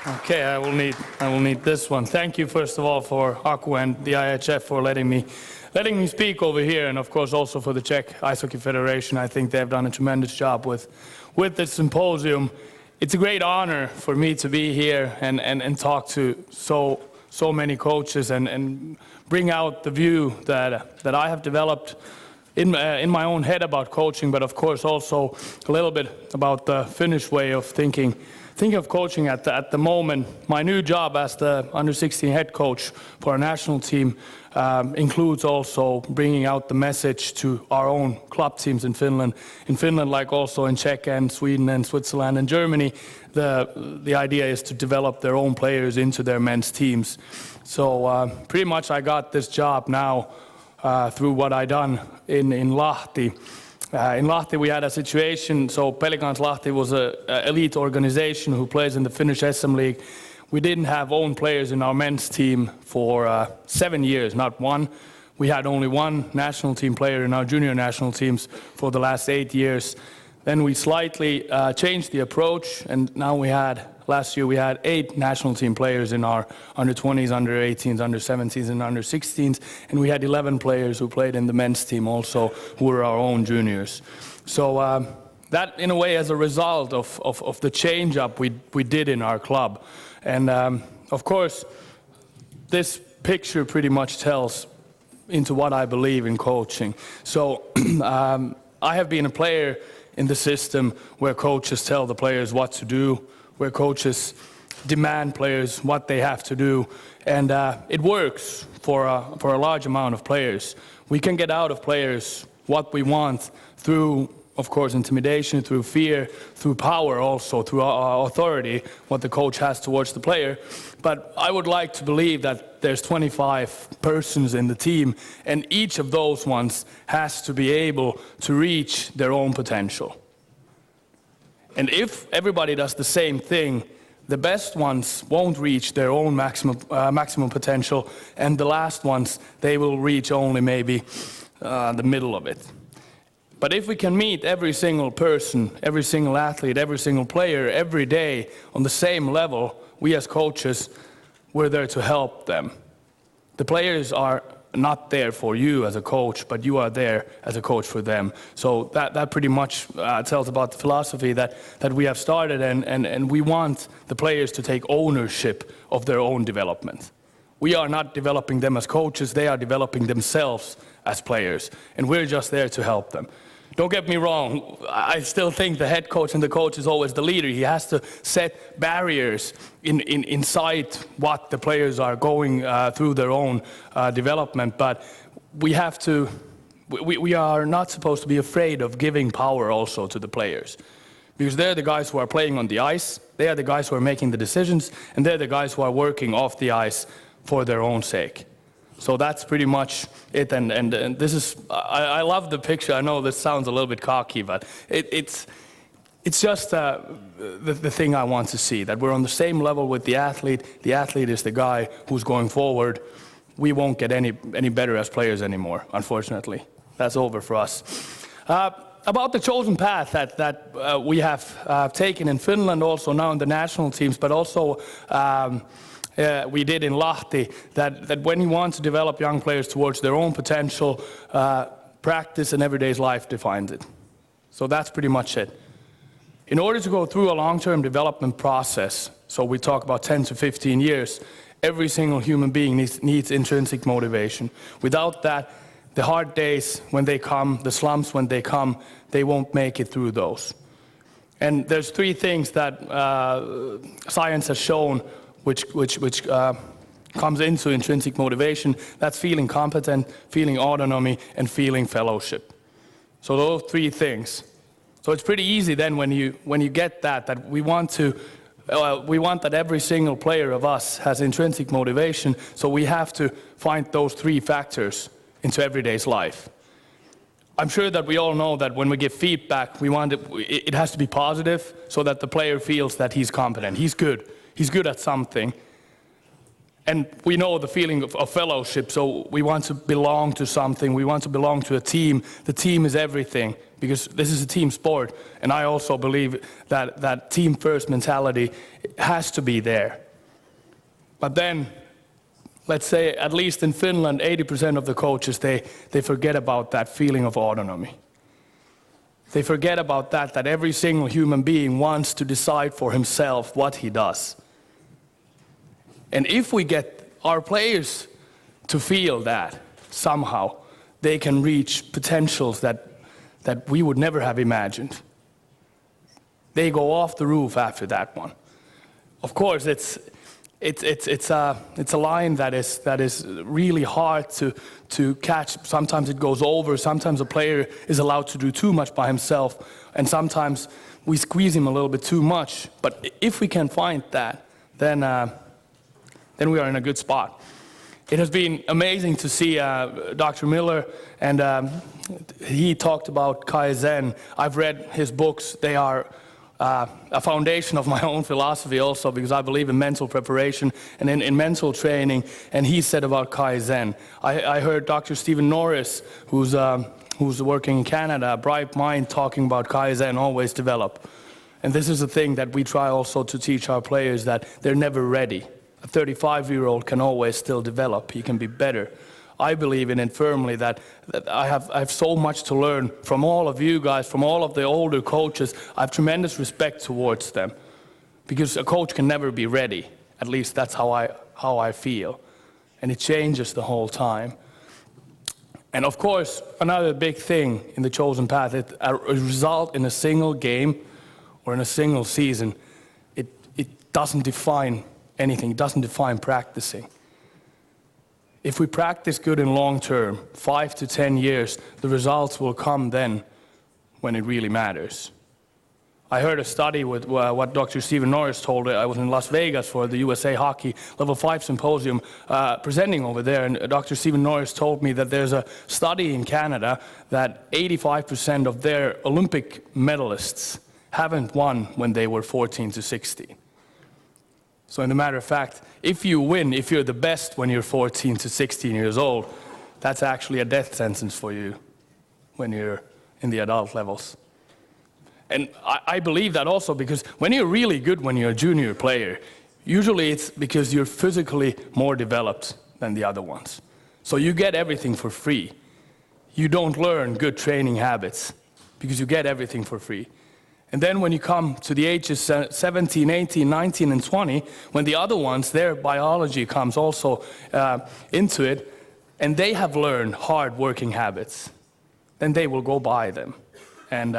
Okay, I will need this one. Thank you, first of all, for Aku and the IIHF for letting me speak over here, and of course also for the Czech Ice Hockey Federation. I think they've done a tremendous job with this symposium. It's a great honor for me to be here and talk to so many coaches and bring out the view that I have developed in my own head about coaching, but of course also a little bit about the Finnish way of thinking of coaching at the moment. My new job as the under-16 head coach for our national team includes also bringing out the message to our own club teams in Finland. In Finland, like also in Czech and Sweden and Switzerland and Germany, the idea is to develop their own players into their men's teams. So pretty much I got this job now through what I done in Lahti. In Lahti we had a situation, so Pelicans Lahti was an elite organization who plays in the Finnish SM League. We didn't have own players in our men's team for 7 years, not one. We had only one national team player in our junior national teams for the last 8 years. Then we slightly changed the approach, and now last year we had 8 national team players in our under-20s, under-18s, under-17s, and under-16s, and we had 11 players who played in the men's team also, who were our own juniors. So that, in a way, as a result of the change-up we did in our club. And of course, this picture pretty much tells into what I believe in coaching. So I have been a player in the system where coaches tell the players what to do, where coaches demand players what they have to do, and it works for a large amount of players. We can get out of players what we want through, of course, intimidation, through fear, through power also, through authority, what the coach has towards the player. But I would like to believe that there's 25 persons in the team, and each of those ones has to be able to reach their own potential. And if everybody does the same thing, the best ones won't reach their own maximum potential, and the last ones, they will reach only maybe the middle of it. But if we can meet every single person, every single athlete, every single player, every day on the same level, we as coaches, we're there to help them. The players are not there for you as a coach, but you are there as a coach for them. So that pretty much tells about the philosophy that we have started, and we want the players to take ownership of their own development. We are not developing them as coaches, they are developing themselves as players, and we're just there to help them. Don't get me wrong, I still think the head coach and the coach is always the leader. He has to set barriers inside what the players are going through their own development, but we are not supposed to be afraid of giving power also to the players. Because they're the guys who are playing on the ice, they are the guys who are making the decisions, and they're the guys who are working off the ice for their own sake. So that's pretty much it, and this is, I love the picture. I know this sounds a little bit cocky, but it's just the thing I want to see, that we're on the same level with the athlete. The athlete is the guy who's going forward. We won't get any better as players anymore, unfortunately. That's over for us. About the chosen path that we have taken in Finland, also now in the national teams, but also we did in Lahti, that when you want to develop young players towards their own potential, practice and everyday life defines it. So that's pretty much it. In order to go through a long-term development process, so we talk about 10 to 15 years, every single human being needs intrinsic motivation. Without that, the hard days when they come, the slumps when they come, they won't make it through those. And there's 3 things that science has shown which comes into intrinsic motivation. That's feeling competent, feeling autonomy, and feeling fellowship. So those 3 things. So it's pretty easy then when you get that we want that every single player of us has intrinsic motivation. So we have to find those 3 factors into everyday's life. I'm sure that we all know that when we give feedback, it has to be positive so that the player feels that he's competent, he's good at something. And we know the feeling of fellowship, so we want to belong to something, we want to belong to a team. The team is everything, because this is a team sport, and I also believe that team-first mentality has to be there. But then, let's say, at least in Finland, 80% of the coaches, they forget about that feeling of autonomy. They forget about that every single human being wants to decide for himself what he does. And if we get our players to feel that somehow, they can reach potentials that we would never have imagined. They go off the roof after that one. Of course, it's a line that is really hard to catch. Sometimes it goes over. Sometimes a player is allowed to do too much by himself, and sometimes we squeeze him a little bit too much. But if we can find that, then we are in a good spot. It has been amazing to see Dr. Miller, and he talked about Kaizen. I've read his books. They are a foundation of my own philosophy also, because I believe in mental preparation and in mental training. And he said about Kaizen. I heard Dr. Stephen Norris, who's working in Canada, a bright mind, talking about Kaizen, always develop. And this is a thing that we try also to teach our players, that they're never ready. A 35-year-old can always still develop. He can be better. I believe in it firmly, that I have so much to learn from all of you guys, from all of the older coaches. I have tremendous respect towards them, because a coach can never be ready. At least that's how I feel. And it changes the whole time. And of course, another big thing in the chosen path, a result in a single game or in a single season, it doesn't define anything. It doesn't define practicing. If we practice good in long term, 5 to 10 years, the results will come then when it really matters. I heard a study with what Dr. Stephen Norris told. I was in Las Vegas for the USA Hockey Level 5 Symposium presenting over there, and Dr. Stephen Norris told me that there's a study in Canada that 85% of their Olympic medalists haven't won when they were 14 to 16. So in a matter of fact, if you win, if you're the best when you're 14 to 16 years old, that's actually a death sentence for you when you're in the adult levels. And I believe that also, because when you're really good when you're a junior player, usually it's because you're physically more developed than the other ones. So you get everything for free. You don't learn good training habits because you get everything for free. And then when you come to the ages 17, 18, 19, and 20, when the other ones, their biology comes also into it, and they have learned hard working habits, then they will go by them. And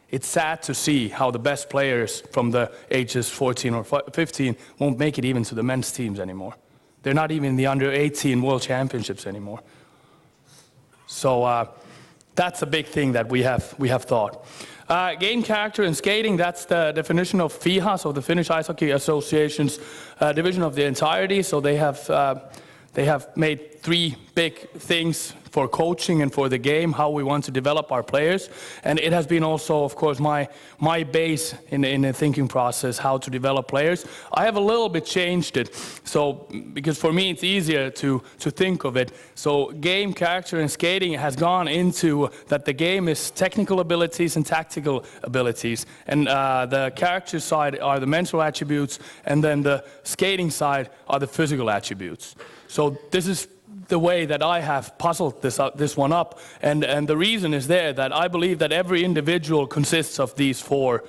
it's sad to see how the best players from the ages 14 or 15 won't make it even to the men's teams anymore. They're not even in the under 18 World Championships anymore. So that's a big thing that we have thought. Game character and skating, that's the definition of FIHA, so the Finnish Ice Hockey Association's division of the entirety. So they have made 3 big things for coaching and for the game, how we want to develop our players. And it has been also, of course, my base in the thinking process, how to develop players. I have a little bit changed it, so because for me it's easier to think of it. So game, character, and skating has gone into that the game is technical abilities and tactical abilities. And the character side are the mental attributes, and then the skating side are the physical attributes. So this is the way that I have puzzled this one up, and the reason is there that I believe that every individual consists of these four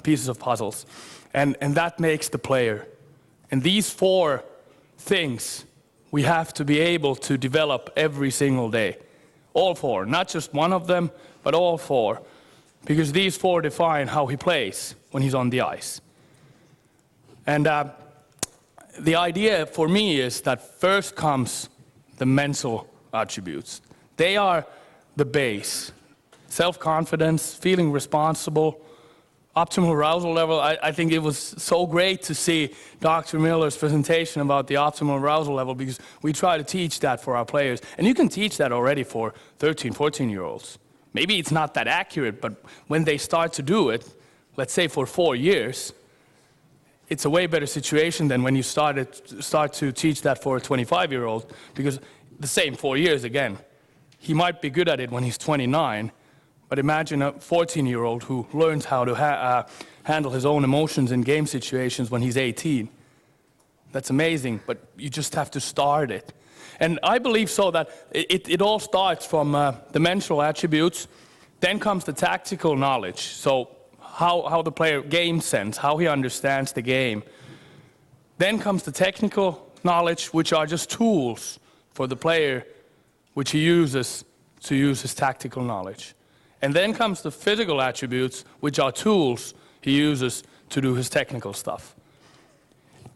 pieces of puzzles, and that makes the player. And these 4 things we have to be able to develop every single day, all 4, not just one of them, but all 4, because these 4 define how he plays when he's on the ice. And the idea for me is that first comes the mental attributes. They are the base. Self-confidence, feeling responsible, optimal arousal level. I think it was so great to see Dr. Miller's presentation about the optimal arousal level, because we try to teach that for our players. And you can teach that already for 13, 14-year-olds. Maybe it's not that accurate, but when they start to do it, let's say for 4 years, it's a way better situation than when you start to teach that for a 25-year-old, because the same 4 years again. He might be good at it when he's 29, but imagine a 14-year-old who learns how to handle his own emotions in game situations when he's 18. That's amazing, but you just have to start it. And I believe so that it all starts from the mental attributes, then comes the tactical knowledge. So how the player game sense, how he understands the game. Then comes the technical knowledge, which are just tools for the player, which he uses to use his tactical knowledge. And then comes the physical attributes, which are tools he uses to do his technical stuff.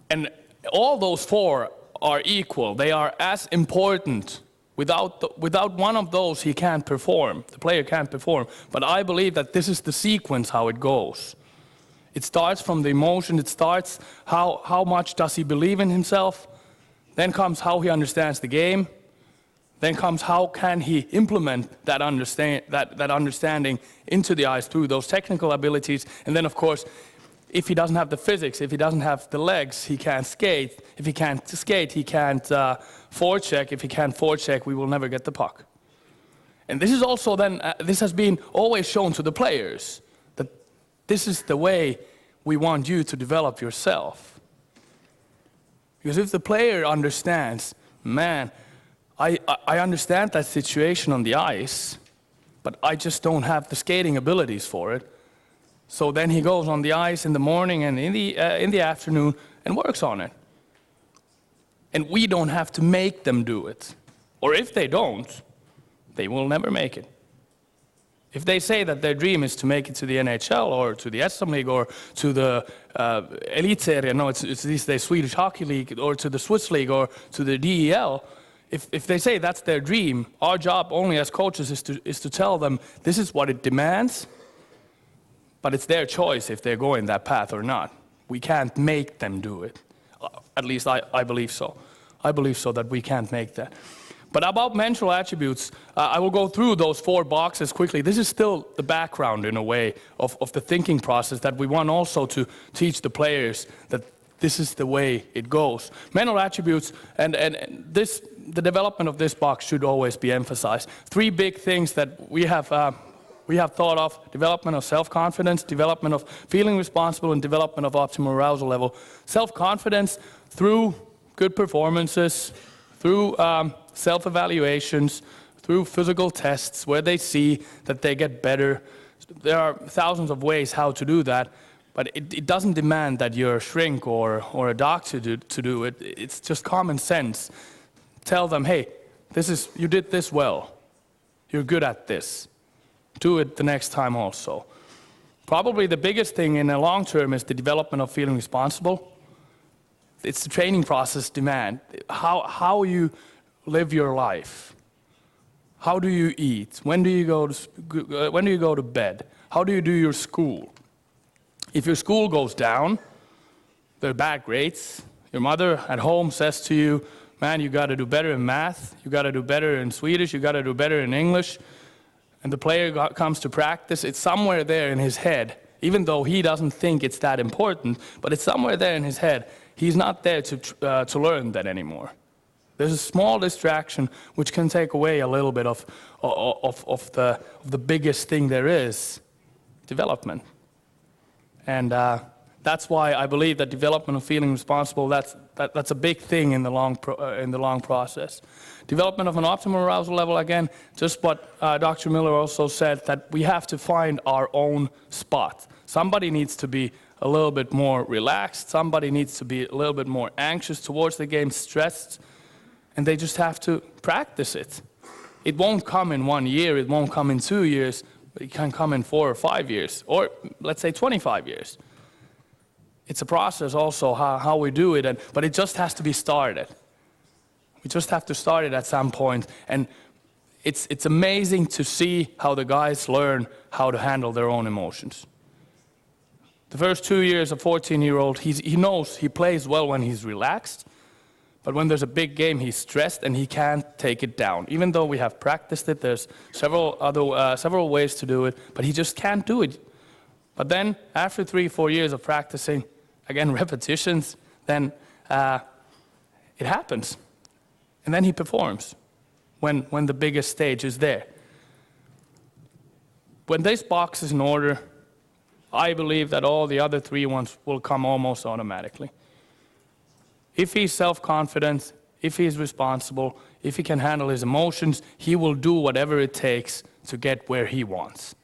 And all those four are equal. They are as important. Without one of those, he can't perform. The player can't perform. But I believe that this is the sequence how it goes. It starts from the emotion. It starts how much does he believe in himself. Then comes how he understands the game. Then comes how can he implement that understanding into the ice through those technical abilities. And then, of course, if he doesn't have the physics, if he doesn't have the legs, he can't skate. If he can't skate, he can't forecheck. If he can't forecheck, we will never get the puck. And this is also then, this has been always shown to the players, that this is the way we want you to develop yourself. Because if the player understands, man, I understand that situation on the ice, but I just don't have the skating abilities for it. So then he goes on the ice in the morning and in the afternoon and works on it. And we don't have to make them do it. Or if they don't, they will never make it. If they say that their dream is to make it to the NHL or to the SM League or to the Elitserien, no, it's these days Swedish Hockey League, or to the Swiss League or to the DEL, if they say that's their dream, our job only as coaches is to tell them this is what it demands. But it's their choice if they're going that path or not. We can't make them do it. At least I believe so. I believe so that we can't make that. But about mental attributes, I will go through those 4 boxes quickly. This is still the background, in a way, of the thinking process that we want also to teach the players that this is the way it goes. Mental attributes and the development of this box should always be emphasized. 3 big things that we have thought of: development of self-confidence, development of feeling responsible, and development of optimal arousal level. Self-confidence through good performances, through self-evaluations, through physical tests where they see that they get better. There are thousands of ways how to do that, but it doesn't demand that you're a shrink or a doctor to do it. It's just common sense. Tell them, hey, you did this well. You're good at this. Do it the next time also. Probably the biggest thing in the long term is the development of feeling responsible. It's the training process demand. How you live your life. How do you eat? When do you go to bed? How do you do your school? If your school goes down, there are bad grades. Your mother at home says to you, man, you got to do better in math. You got to do better in Swedish. You got to do better in English. And the player comes to practice, it's somewhere there in his head, even though he doesn't think it's that important, but it's somewhere there in his head. He's not there to learn that anymore. There's a small distraction which can take away a little bit of the biggest thing there is, development. And that's why I believe that development of feeling responsible, that's a big thing in the long process. Development of an optimal arousal level, again, just what Dr. Miller also said, that we have to find our own spot. Somebody needs to be a little bit more relaxed. Somebody needs to be a little bit more anxious towards the game, stressed, and they just have to practice it. It won't come in 1 year, it won't come in 2 years, but it can come in 4 or 5 years, or let's say 25 years. It's a process also how we do it, but it just has to be started. We just have to start it at some point, and it's amazing to see how the guys learn how to handle their own emotions. The first 2 years, a 14-year-old, he knows he plays well when he's relaxed, but when there's a big game, he's stressed and he can't take it down. Even though we have practiced it, there's several ways to do it, but he just can't do it. But then, after 3-4 years of practicing, again, repetitions, then it happens. And then he performs when the biggest stage is there. When this box is in order, I believe that all the other 3 ones will come almost automatically. If he's self-confident, if he's responsible, if he can handle his emotions, he will do whatever it takes to get where he wants.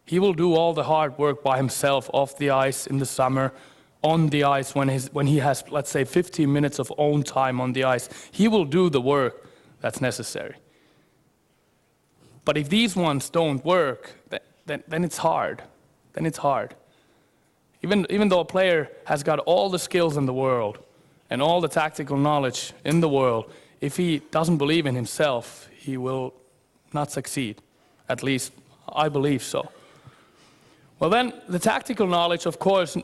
He will do all the hard work by himself off the ice in the summer, on the ice when he has, let's say, 15 minutes of own time on the ice. He will do the work that's necessary. But if these ones don't work, then it's hard. Then it's hard. Even though a player has got all the skills in the world and all the tactical knowledge in the world, if he doesn't believe in himself, he will not succeed. At least, I believe so. Well then, the tactical knowledge, of course,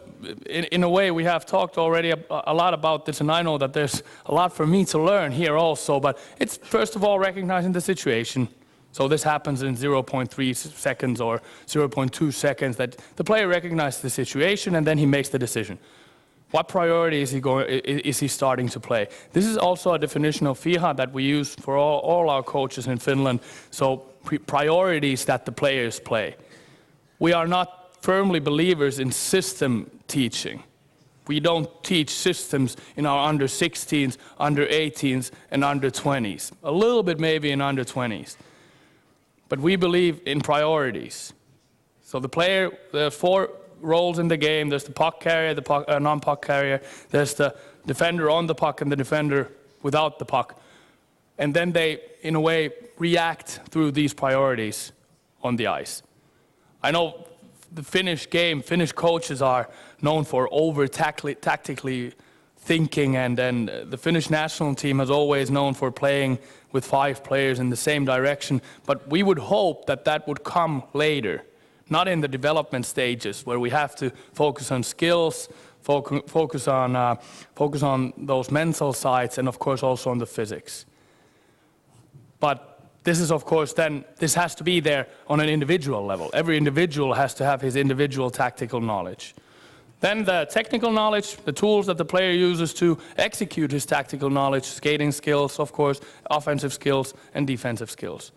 in a way we have talked already a lot about this, and I know that there's a lot for me to learn here also, but it's first of all recognizing the situation. So this happens in 0.3 seconds or 0.2 seconds, that the player recognizes the situation and then he makes the decision. What priority is he starting to play? This is also a definition of FIHA that we use for all our coaches in Finland. So priorities that the players play. We are not firmly believers in system teaching. We don't teach systems in our under 16s, under 18s, and under 20s. A little bit maybe in under 20s. But we believe in priorities. So the player, there are 4 roles in the game. There's the puck carrier, the non-puck carrier. There's the defender on the puck and the defender without the puck. And then they, in a way, react through these priorities on the ice. I know the Finnish coaches are known for tactically thinking, and then the Finnish national team has always known for playing with 5 players in the same direction. But we would hope that that would come later, not in the development stages where we have to focus on skills, focus on those mental sides, and of course also on the physics. But this is, of course, then, this has to be there on an individual level. Every individual has to have his individual tactical knowledge. Then the technical knowledge, the tools that the player uses to execute his tactical knowledge, skating skills, of course, offensive skills, and defensive skills.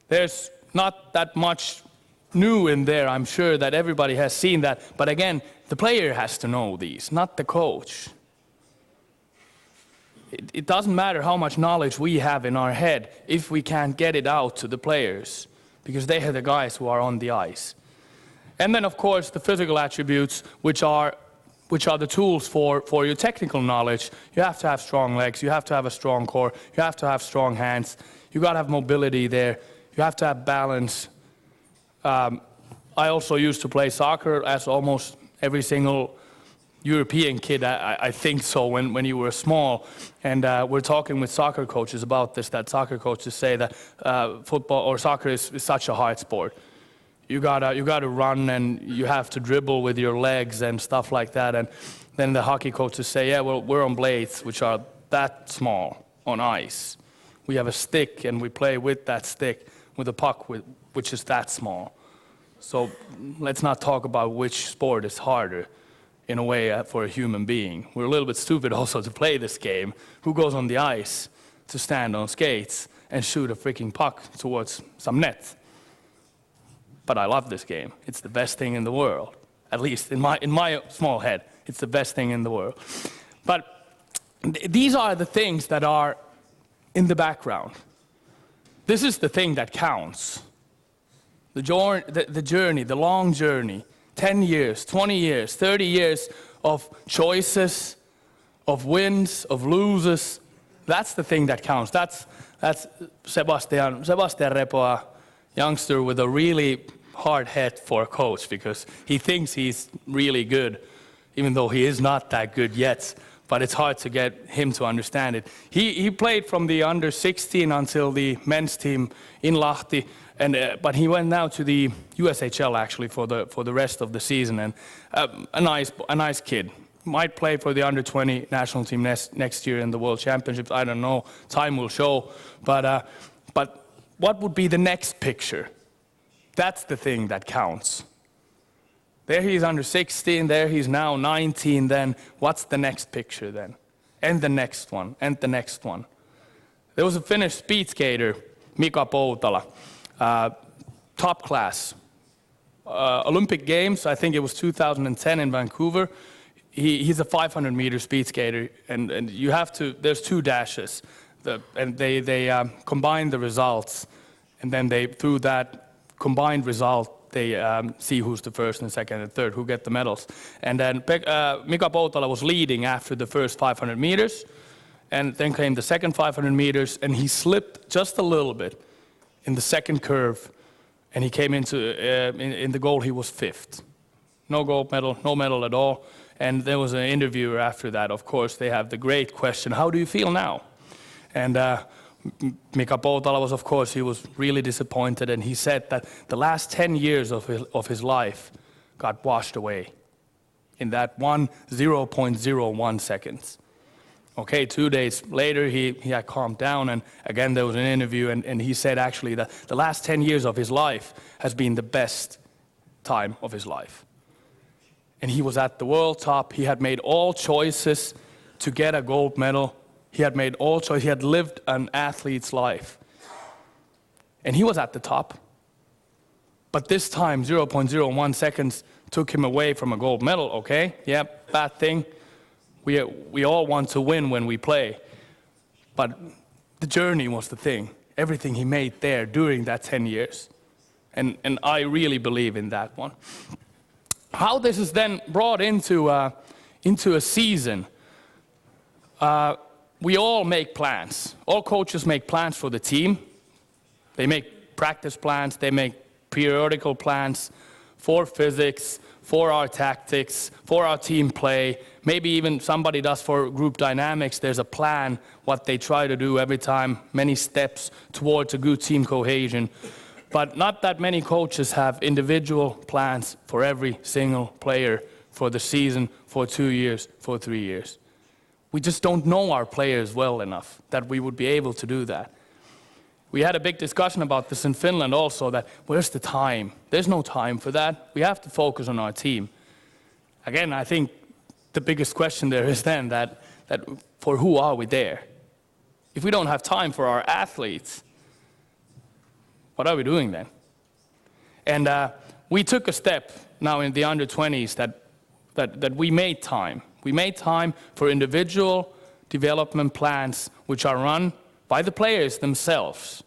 There's not that much new in there, I'm sure that everybody has seen that. But again, the player has to know these, not the coach. It doesn't matter how much knowledge we have in our head if we can't get it out to the players, because they are the guys who are on the ice. And then, of course, the physical attributes, which are the tools for your technical knowledge. You have to have strong legs, you have to have a strong core, you have to have strong hands, you got to have mobility there, you have to have balance. I also used to play soccer, as almost every single European kid, I think so, when you were small. And we're talking with soccer coaches about this, that soccer coaches say that football or soccer is such a hard sport. You gotta run, and you have to dribble with your legs and stuff like that. And then the hockey coaches say, yeah, well, we're on blades, which are that small on ice. We have a stick, and we play with that stick, with a puck, which is that small. So let's not talk about which sport is harder, in a way, for a human being. We're a little bit stupid also to play this game. Who goes on the ice to stand on skates and shoot a freaking puck towards some net? But I love this game. It's the best thing in the world. At least in my small head, it's the best thing in the world. But these are the things that are in the background. This is the thing that counts. The journey, the long journey. 10 years, 20 years, 30 years of choices, of wins, of loses. That's the thing that counts. That's Sebastian Repo, a youngster with a really hard head for a coach, because he thinks he's really good, even though he is not that good yet. But it's hard to get him to understand it. He played from the under 16 until the men's team in Lahti. But he went now to the USHL actually for the rest of the season, and a nice kid. Might play for the under 20 national team next year in the World Championships. I don't know. Time will show. But what would be the next picture? That's the thing that counts. There he's under 16, there he's now 19, then what's the next picture then? And the next one, and the next one. There was a Finnish speed skater, Mika Poutala, top class. Olympic Games, I think it was 2010 in Vancouver. He's a 500-meter speed skater, and you have to, there's 2 dashes. And they combine the results, and then through that combined result, they see who's the first and second and third, who get the medals. And then Mika Poutala was leading after the first 500 meters, and then came the second 500 meters, and he slipped just a little bit in the second curve, and he came into in the goal. He was 5th. No gold medal, no medal at all. And there was an interviewer after that. Of course, they have the great question, how do you feel now? And Mika Poutala was, of course, he was really disappointed, and he said that the last 10 years of his life got washed away in that 0.01 seconds. Okay, 2 days later, he had calmed down, and again there was an interview, and he said actually that the last 10 years of his life has been the best time of his life. And he was at the world top. He had made all choices to get a gold medal. He had made all choices. He had lived an athlete's life. And he was at the top. But this time, 0.01 seconds took him away from a gold medal, okay? Yeah, bad thing. We all want to win when we play. But the journey was the thing. Everything he made there during that 10 years. And I really believe in that one. How this is then brought into a season. We all make plans. All coaches make plans for the team. They make practice plans. They make periodical plans for physics, for our tactics, for our team play. Maybe even somebody does for group dynamics. There's a plan, what they try to do every time, many steps towards a good team cohesion. But not that many coaches have individual plans for every single player for the season, for 2 years, for 3 years. We just don't know our players well enough that we would be able to do that. We had a big discussion about this in Finland also, that where's the time? There's no time for that. We have to focus on our team. Again, I think the biggest question there is then that for who are we there? If we don't have time for our athletes, what are we doing then? And we took a step now in the under-20s that we made time. We made time for individual development plans which are run by the players themselves.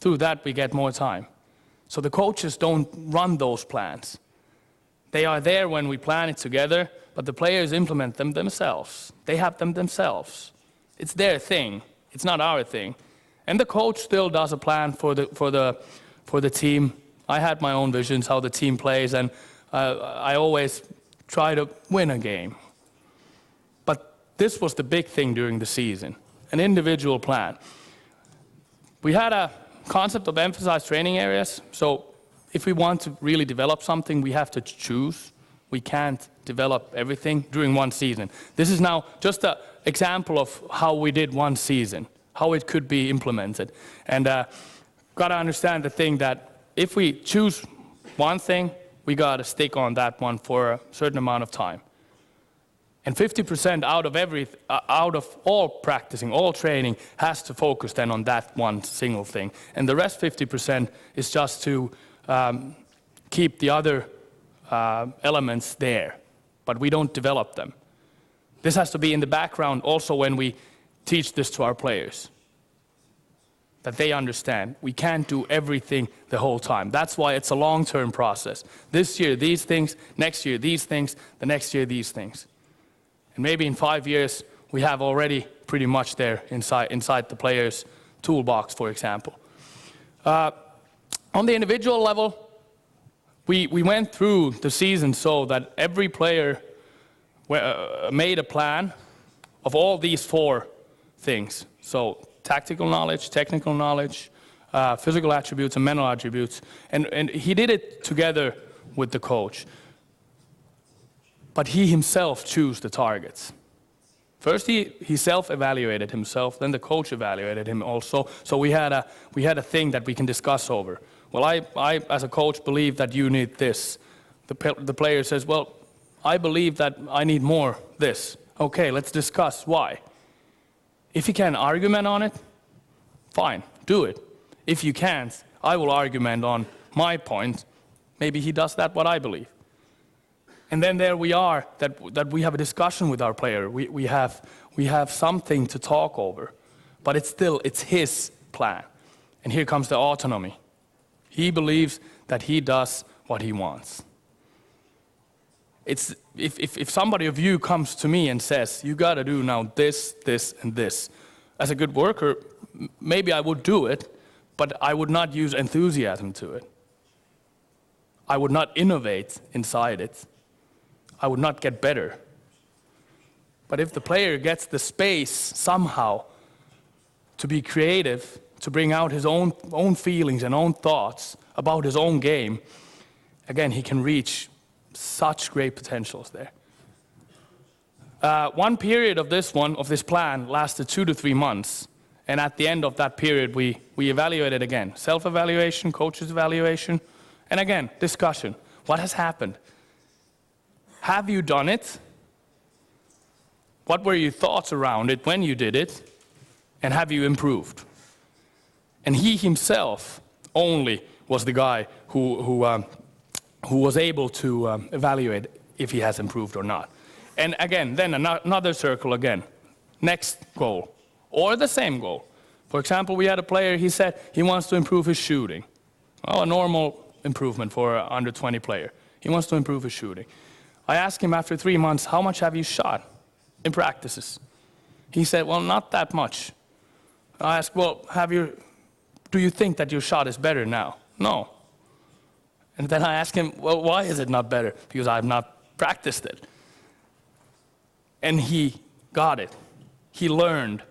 Through that, we get more time. So the coaches don't run those plans. They are there when we plan it together, but the players implement them themselves. They have them themselves. It's their thing. It's not our thing. And the coach still does a plan for the team. I had my own visions how the team plays, and I always try to win a game. But this was the big thing during the season, an individual plan. We had a concept of emphasized training areas. So if we want to really develop something, we have to choose. We can't develop everything during one season. This is now just an example of how we did one season, how it could be implemented. And got to understand the thing that if we choose one thing, we got to stick on that one for a certain amount of time. And 50% out of all practicing, all training, has to focus then on that one single thing. And the rest 50% is just to keep the other elements there, but we don't develop them. This has to be in the background also when we teach this to our players, that they understand we can't do everything the whole time. That's why it's a long-term process. This year, these things, next year, these things, the next year, these things. And maybe in 5 years, we have already pretty much there inside the player's toolbox, for example. On the individual level, we went through the season so that every player made a plan of all these 4 things. So tactical knowledge, technical knowledge, physical attributes, and mental attributes. And he did it together with the coach. But he himself chose the targets. First, he self-evaluated himself, then the coach evaluated him also. So we had a thing that we can discuss over. Well, I as a coach believe that you need this. The player says, well, I believe that I need more this. Okay, let's discuss why. If you can argument on it, fine, do it. If you can't, I will argument on my point. Maybe he does that what I believe. And then there we are, that we have a discussion with our player. We have something to talk over. But it's his plan. And here comes the autonomy. He believes that he does what he wants. It's if somebody of you comes to me and says, you got to do now this, this, and this. As a good worker, maybe I would do it, but I would not use enthusiasm to it. I would not innovate inside it. I would not get better. But if the player gets the space somehow to be creative, to bring out his own feelings and own thoughts about his own game, again, he can reach such great potentials there. One period of this plan lasted 2 to 3 months. And at the end of that period, we evaluated again. Self-evaluation, coach's evaluation, and again, discussion. What has happened? Have you done it? What were your thoughts around it when you did it? And have you improved? And he himself only was the guy who was able to evaluate if he has improved or not. And again, then another circle again. Next goal, or the same goal. For example, we had a player, he said he wants to improve his shooting. Well, a normal improvement for an under 20 player. He wants to improve his shooting. I asked him after 3 months, how much have you shot in practices? He said, well, not that much. I asked, well, do you think that your shot is better now? No. And then I asked him, well, why is it not better? Because I have not practiced it. And he got it. He learned.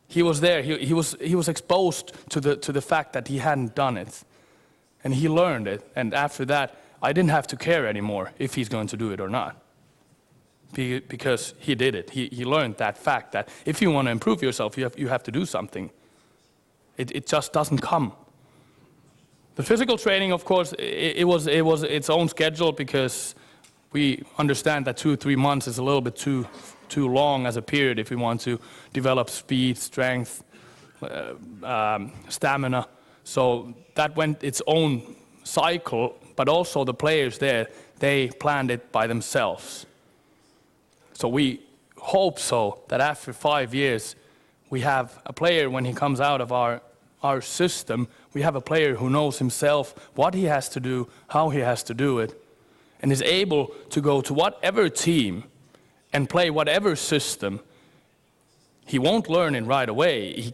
He was there. He was exposed to the fact that he hadn't done it. And he learned it. And after that, I didn't have to care anymore if he's going to do it or not. Because he did it. He learned that fact that if you want to improve yourself, you have to do something. It just doesn't come. The physical training, of course, it was its own schedule, because we understand that 2 or 3 months is a little bit too long as a period if we want to develop speed, strength, stamina. So that went its own cycle, but also the players there, they planned it by themselves. So we hope so that after 5 years, we have a player, when he comes out of our system, we have a player who knows himself what he has to do, how he has to do it, and is able to go to whatever team and play whatever system. He won't learn it right away.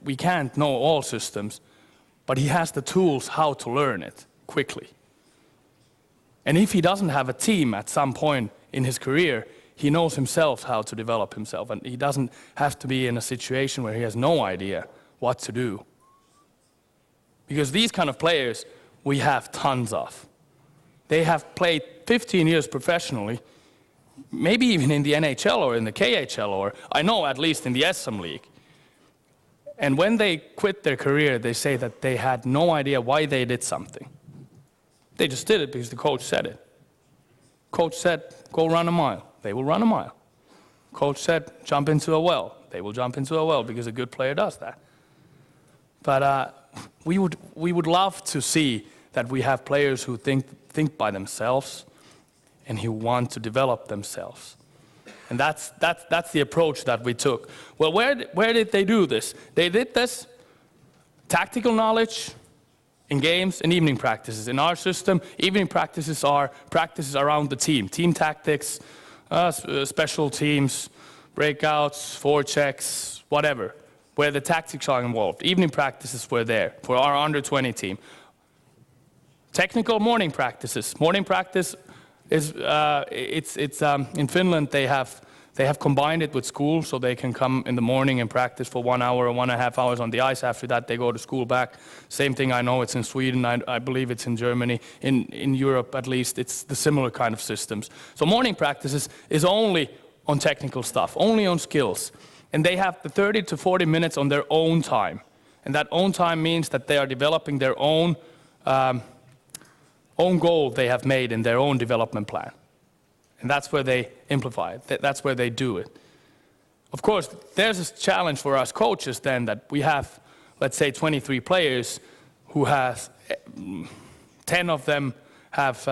We can't know all systems, but he has the tools how to learn it quickly. And if he doesn't have a team at some point in his career, he knows himself how to develop himself, and he doesn't have to be in a situation where he has no idea what to do. Because these kind of players, we have tons of. They have played 15 years professionally, maybe even in the NHL or in the KHL, or I know at least in the SM League. And when they quit their career, they say that they had no idea why they did something. They just did it because the coach said it. Coach said, go run a mile. They will run a mile. Coach said, jump into a well. They will jump into a well, because a good player does that. But we would love to see that we have players who think by themselves and who want to develop themselves. And that's the approach that we took. Well, where did they do this? They did this tactical knowledge in games and evening practices. In our system, evening practices are practices around the team tactics, special teams, breakouts, forechecks, whatever, where the tactics are involved. Evening practices were there for our under 20 team. Technical morning practices. Morning practice is in Finland they have combined it with school, so they can come in the morning and practice for 1 hour or 1.5 hours on the ice. After that, they go to school back. Same thing, I know it's in Sweden. I believe it's in Germany. In Europe, at least, it's the similar kind of systems. So morning practices is only on technical stuff, only on skills. And they have the 30 to 40 minutes on their own time. And that own time means that they are developing their own own goal they have made in their own development plan. And that's where they amplify it. That's where they do it. Of course, there's a challenge for us coaches then that we have, let's say, 23 players who has 10 of them have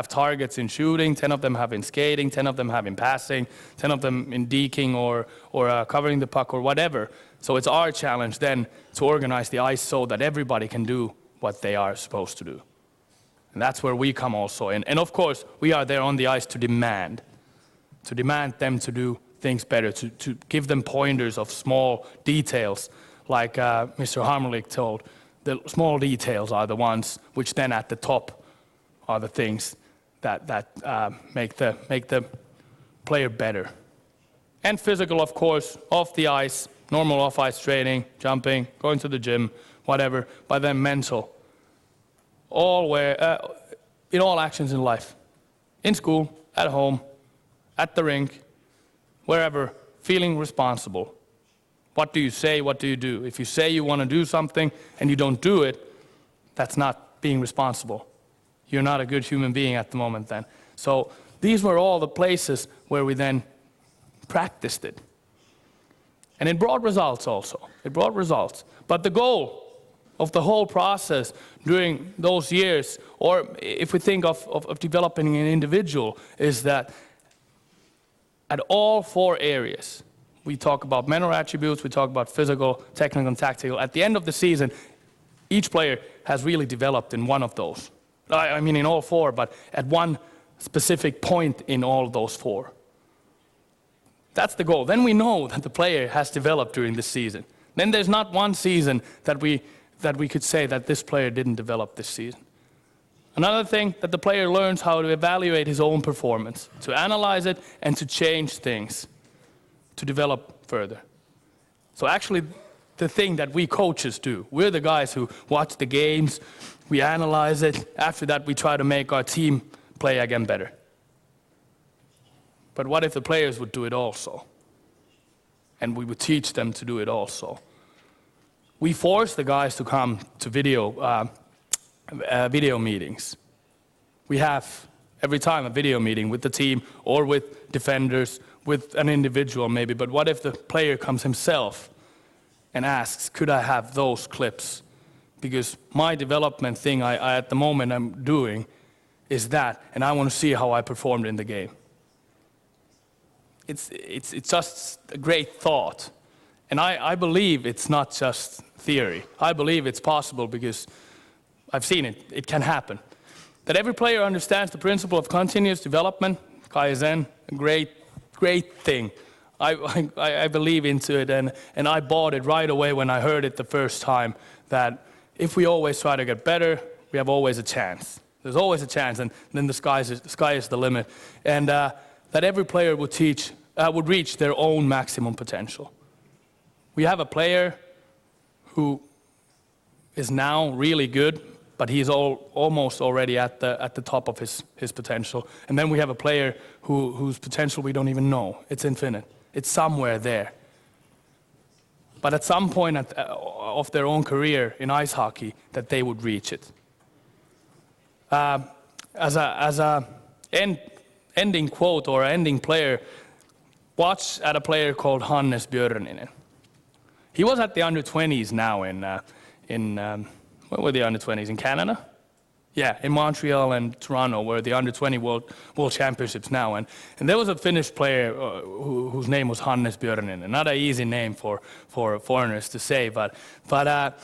targets in shooting, 10 of them have in skating, 10 of them have in passing, 10 of them in deking or covering the puck or whatever. So it's our challenge then to organize the ice so that everybody can do what they are supposed to do. And that's where we come also in. And of course, we are there on the ice to demand them to do things better, to give them pointers of small details, like Mr. Harmelik told. The small details are the ones which then at the top are the things that make the player better. And physical, of course, off the ice, normal off-ice training, jumping, going to the gym, whatever, but then mental. In all actions in life, in school, at home, at the rink, wherever, feeling responsible. What do you say, what do you do? If you say you want to do something and you don't do it, that's not being responsible. You're not a good human being at the moment then. So these were all the places where we then practiced it. And it brought results also. It brought results. But the goal of the whole process during those years, or if we think of developing an individual, is that at all 4 areas, we talk about mental attributes, we talk about physical, technical, and tactical. At the end of the season, each player has really developed in one of those. I mean in all 4, but at one specific point in all those 4. That's the goal. Then we know that the player has developed during the season. Then there's not one season that we could say that this player didn't develop this season. Another thing, that the player learns how to evaluate his own performance, to analyze it and to change things, to develop further. So actually, the thing that we coaches do, we're the guys who watch the games, we analyze it, after that we try to make our team play again better. But what if the players would do it also? And we would teach them to do it also. We force the guys to come to video meetings. We have every time a video meeting with the team or with defenders, with an individual maybe, but what if the player comes himself and asks, could I have those clips? Because my development thing I at the moment I'm doing is that, and I want to see how I performed in the game. It's just a great thought. And I believe it's not just theory. I believe it's possible because I've seen it. It can happen. That every player understands the principle of continuous development, Kaizen, a great thing. I believe into it, and I bought it right away when I heard it the first time, that if we always try to get better, we have always a chance. There's always a chance, and then the sky is the limit. And that every player would reach their own maximum potential. We have a player who is now really good, but he's almost already at the top of his potential. And then we have a player whose potential we don't even know. It's infinite. It's somewhere there. But at some point of their own career in ice hockey, that they would reach it. As a ending quote or ending player, watch at a player called Hannes Björninen. He was at the under-20s now what were the under-20s, in Canada? Yeah, in Montreal and Toronto, where the under-20 World Championships now. And there was a Finnish player whose name was Hannes Björninen. Not an easy name for foreigners to say, but a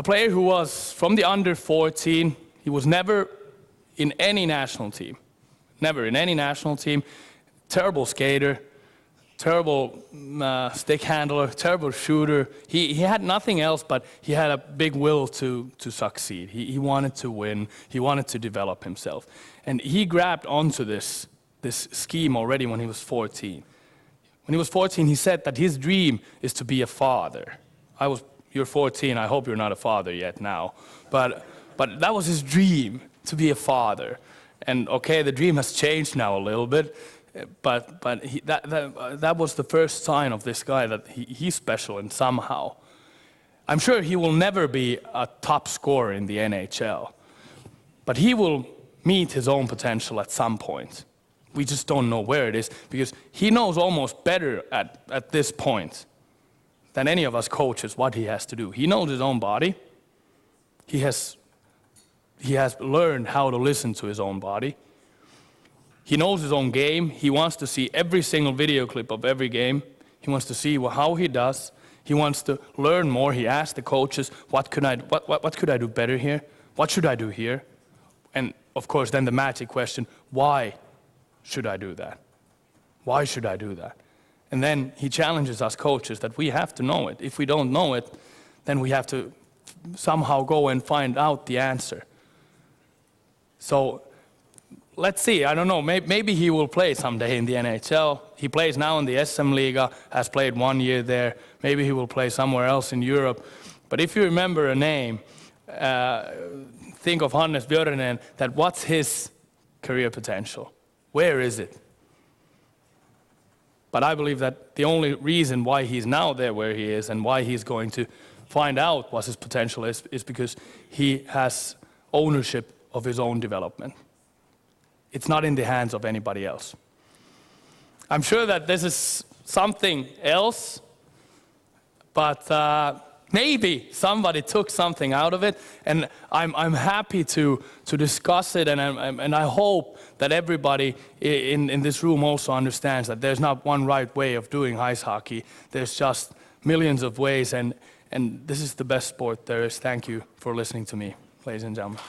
player who was from the under-14. He was never in any national team. Never in any national team. Terrible skater. Terrible stick handler, terrible shooter. He had nothing else, but he had a big will to succeed. He wanted to win. He wanted to develop himself. And he grabbed onto this scheme already when he was 14. When he was 14, he said that his dream is to be a father. You're 14, I hope you're not a father yet now. But that was his dream, to be a father. And okay, the dream has changed now a little bit. But that was the first sign of this guy that he's special and somehow. I'm sure he will never be a top scorer in the NHL, but he will meet his own potential at some point. We just don't know where it is, because he knows almost better at this point than any of us coaches what he has to do. He knows his own body. He has learned how to listen to his own body. He knows his own game. He wants to see every single video clip of every game. He wants to see how he does. He wants to learn more. He asks the coaches, what could I do better here? What should I do here? And of course, then the magic question, why should I do that? Why should I do that? And then he challenges us coaches that we have to know it. If we don't know it, then we have to somehow go and find out the answer. So let's see, I don't know, maybe he will play someday in the NHL. He plays now in the SM Liga, has played 1 year there. Maybe he will play somewhere else in Europe. But if you remember a name, think of Hannes Björnen, that what's his career potential? Where is it? But I believe that the only reason why he's now there where he is and why he's going to find out what his potential is because he has ownership of his own development. It's not in the hands of anybody else. I'm sure that this is something else, but maybe somebody took something out of it, and I'm happy to discuss it, and I hope that everybody in this room also understands that there's not one right way of doing ice hockey. There's just millions of ways, and this is the best sport there is. Thank you for listening to me, ladies and gentlemen.